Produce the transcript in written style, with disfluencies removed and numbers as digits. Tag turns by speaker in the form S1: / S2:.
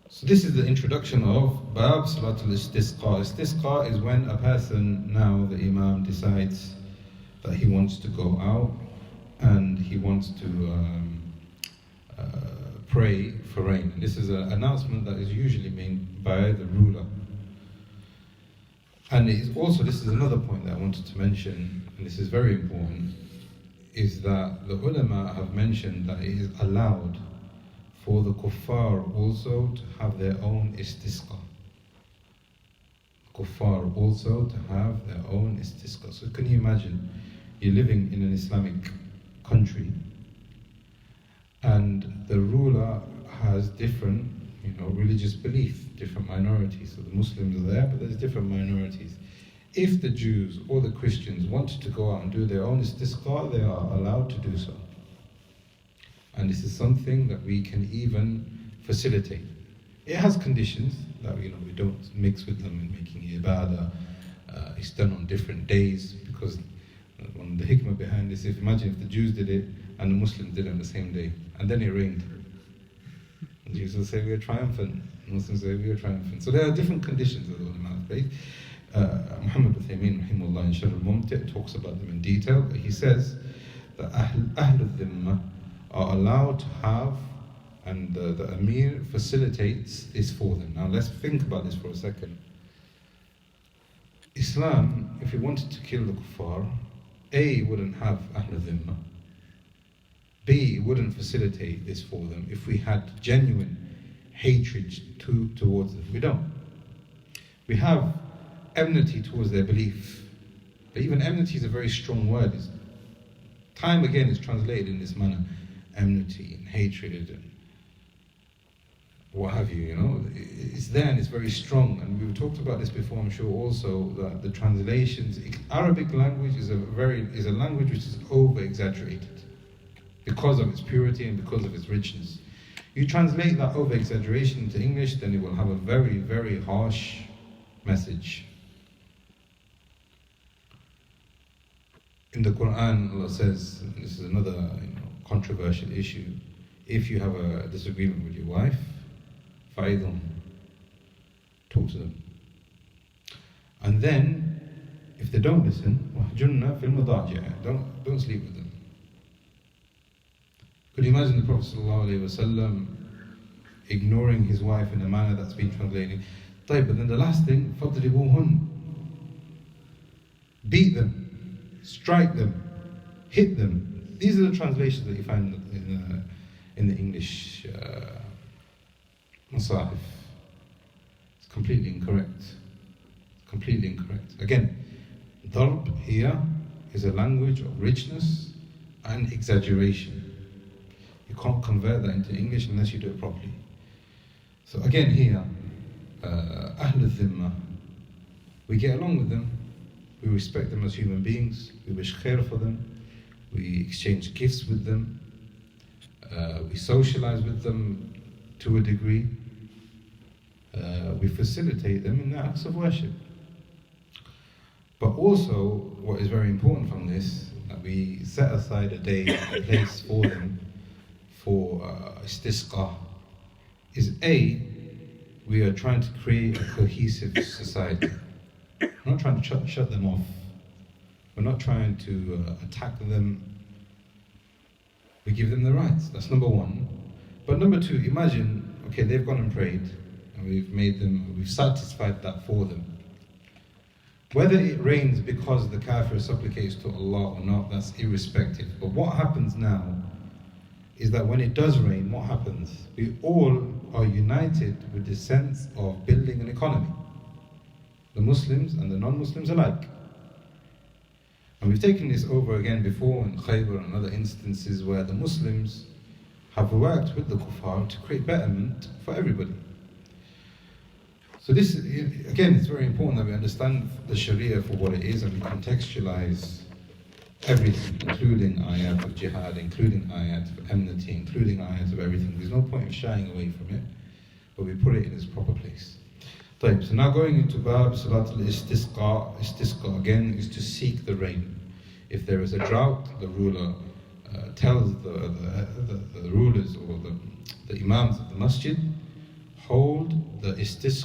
S1: So this is the introduction of Bab Salatul Istisqa. Istisqa is when a person, now the Imam decides that he wants to go out and he wants to pray for rain. And this is an announcement that is usually made by the ruler. And it is also, this is another point that I wanted to mention, and this is very important, is that the ulama have mentioned that it is allowed for the kuffar also to have their own istisqa. Kuffar also to have their own istisqa. So can you imagine, you're living in an Islamic country and the ruler has different, religious belief, different minorities. So the Muslims are there, but there's different minorities. If the Jews or the Christians wanted to go out and do their own istisqa, they are allowed to do so. And this is something that we can even facilitate. It has conditions that we don't mix with them in making ibadah. It's done on different days, because one of the hikmah behind this is, imagine if the Jews did it and the Muslims did it on the same day, and then it rained. The Jews will say we are triumphant, the Muslims say we are triumphant. So there are different conditions of the ulama of faith. Muhammad Uthaymeen rahimahullah in Sharh al-Mumti' talks about them in detail, but he says that Ahl al-Dhimma are allowed to have, and the Amir facilitates this for them. Now let's think about this for a second. Islam, if it wanted to kill the kuffar, A, wouldn't have Ahl al-Dhimma. B, wouldn't facilitate this for them if we had genuine hatred towards them. We don't. We have enmity towards their belief. But even enmity is a very strong word. Time again is translated in this manner. Enmity and hatred and what have you, it's there and it's very strong. And we've talked about this before, I'm sure also, that the translations, Arabic language is a language which is over-exaggerated because of its purity and because of its richness. You translate that over-exaggeration into English, then it will have a very, very harsh message. In the Quran, Allah says, and this is another controversial issue, if you have a disagreement with your wife, فَعِذُهُمْ, talk to them. And then, if they don't listen, وَحْجُنَّ فِي الْمَضَاجِعِ, don't sleep with them. Could you imagine the Prophet ﷺ ignoring his wife in a manner that's been translated? But then the last thing, فَضْرِبُوهُنْ, beat them, strike them, hit them. These are the translations that you find in the English Masahif. It's completely incorrect. Completely incorrect. Again, darb here is a language of richness and exaggeration. You can't convert that into English unless you do it properly. So again here, Ahl al-Dhimma, we get along with them, we respect them as human beings, we wish khair for them, we exchange gifts with them, we socialize with them to a degree, we facilitate them in the acts of worship. But also, what is very important from this, that we set aside a day and a place for them for istisqa, is A, we are trying to create a cohesive society. We're not trying to shut them off. We're not trying to attack them. We give them the rights. That's number one. But number two, imagine, okay, they've gone and prayed, and we've satisfied that for them. Whether it rains because the kafir supplicates to Allah or not, that's irrespective. But what happens now is that when it does rain, what happens? We all are united with the sense of building an economy. The Muslims and the non-Muslims alike. And we've taken this over again before in Khaybar and other instances where the Muslims have worked with the kuffar to create betterment for everybody. So this, again, it's very important that we understand the Sharia for what it is and we contextualize everything, including ayat of jihad, including ayat of enmity, including ayat of everything. There's no point of shying away from it, but we put it in its proper place. So now going into Bab Salat al-Istisqa. Istisqa again is to seek the rain. If there is a drought, the ruler tells the rulers or the imams of the masjid, hold the istisqa